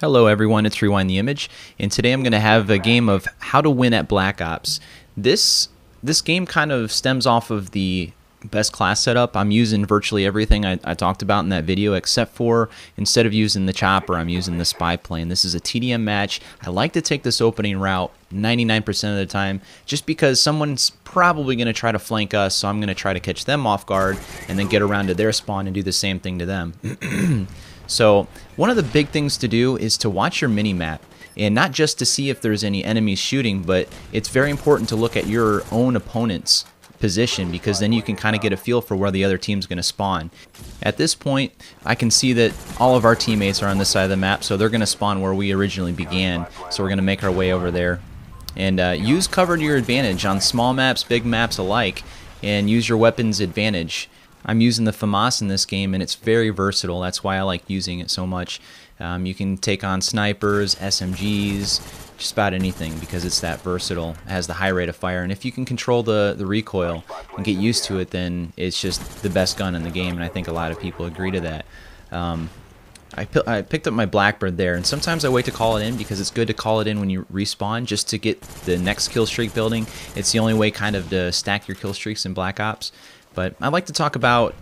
Hello everyone, it's Rewind the Image, and today I'm going to have a game of how to win at Black Ops. This game kind of stems off of the best class setup. I'm using virtually everything I talked about in that video, except for instead of using the chopper, I'm using the spy plane. This is a TDM match. I like to take this opening route 99% of the time, just because someone's probably going to try to flank us, so I'm going to try to catch them off guard and then get around to their spawn and do the same thing to them. So one of the big things to do is to watch your mini-map, and not just to see if there's any enemies shooting, but it's very important to look at your own opponent's position, because then you can kind of get a feel for where the other team's going to spawn. At this point, I can see that all of our teammates are on this side of the map, so they're going to spawn where we originally began, so we're going to make our way over there. And use cover to your advantage on small maps, big maps alike, and use your weapons advantage. I'm using the FAMAS in this game, and it's very versatile. That's why I like using it so much. You can take on snipers, SMGs, just about anything, because it's that versatile. It has the high rate of fire, and if you can control the recoil and get used to it, then it's just the best gun in the game, and I think a lot of people agree to that. I picked up my Blackbird there, and sometimes I wait to call it in because it's good to call it in when you respawn, just to get the next kill streak building. It's the only way kind of to stack your kill streaks in Black Ops. But I like to talk about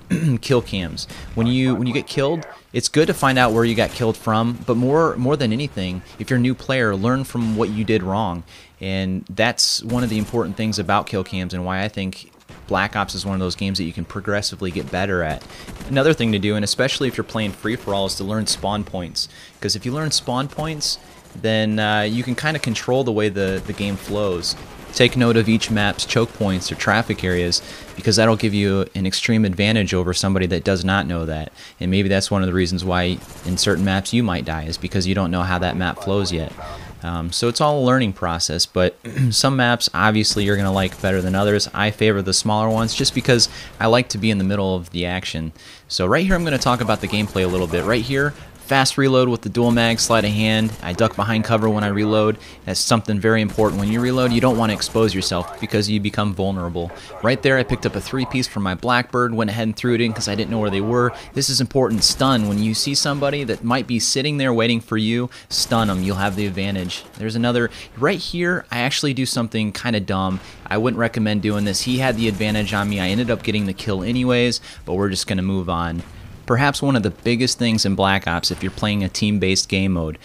kill cams. When you get killed, it's good to find out where you got killed from, but more than anything, if you're a new player, learn from what you did wrong. And that's one of the important things about kill cams, and why I think Black Ops is one of those games that you can progressively get better at. Another thing to do, and especially if you're playing free-for-all, is to learn spawn points. Because if you learn spawn points, then you can kind of control the way the game flows. Take note of each map's choke points or traffic areas, because that'll give you an extreme advantage over somebody that does not know that. And maybe that's one of the reasons why in certain maps you might die, is because you don't know how that map flows yet. So it's all a learning process, but some maps obviously you're going to like better than others. I favor the smaller ones just because I like to be in the middle of the action. So right here I'm going to talk about the gameplay a little bit. Right here, fast reload with the dual mag, sleight of hand. I duck behind cover when I reload. That's something very important. When you reload, you don't want to expose yourself because you become vulnerable. Right there, I picked up a 3-piece from my Blackbird, went ahead and threw it in because I didn't know where they were. This is important. Stun. When you see somebody that might be sitting there waiting for you, stun them. You'll have the advantage. There's another. Right here, I actually do something kind of dumb. I wouldn't recommend doing this. He had the advantage on me. I ended up getting the kill anyways, but we're just going to move on. Perhaps one of the biggest things in Black Ops, if you're playing a team-based game mode,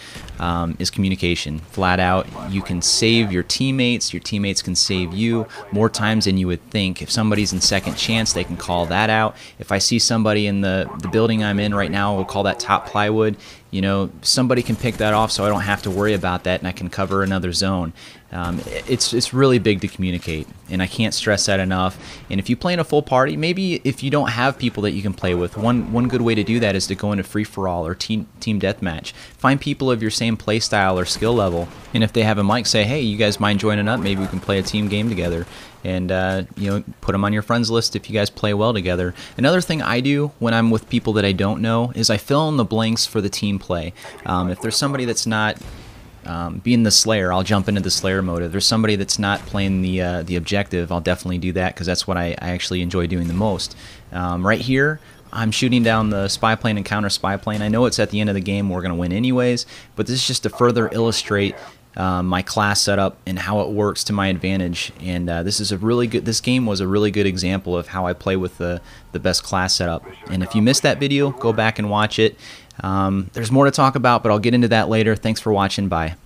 is communication. Flat out, you can save your teammates can save you more times than you would think. If somebody's in second chance, they can call that out. If I see somebody in the building I'm in right now, we'll call that top plywood, you know, somebody can pick that off so I don't have to worry about that, and I can cover another zone. It's really big to communicate, and I can't stress that enough. And if you play in a full party, maybe if you don't have people that you can play with, one good way to do that is to go into free-for-all or team deathmatch. Find people of your same play style or skill level, and if they have a mic, say, hey, you guys mind joining up? Maybe we can play a team game together. And you know, put them on your friends list if you guys play well together. Another thing I do when I'm with people that I don't know is I fill in the blanks for the team play. If there's somebody that's not being the Slayer, I'll jump into the Slayer mode. If there's somebody that's not playing the objective, I'll definitely do that, because that's what I actually enjoy doing the most. Right here, I'm shooting down the spy plane and counter spy plane. I know it's at the end of the game, we're going to win anyways, but this is just to further illustrate my class setup and how it works to my advantage. And this game was a really good example of how I play with the best class setup. And if you missed that video, go back and watch it. There's more to talk about, but I'll get into that later. Thanks for watching. Bye.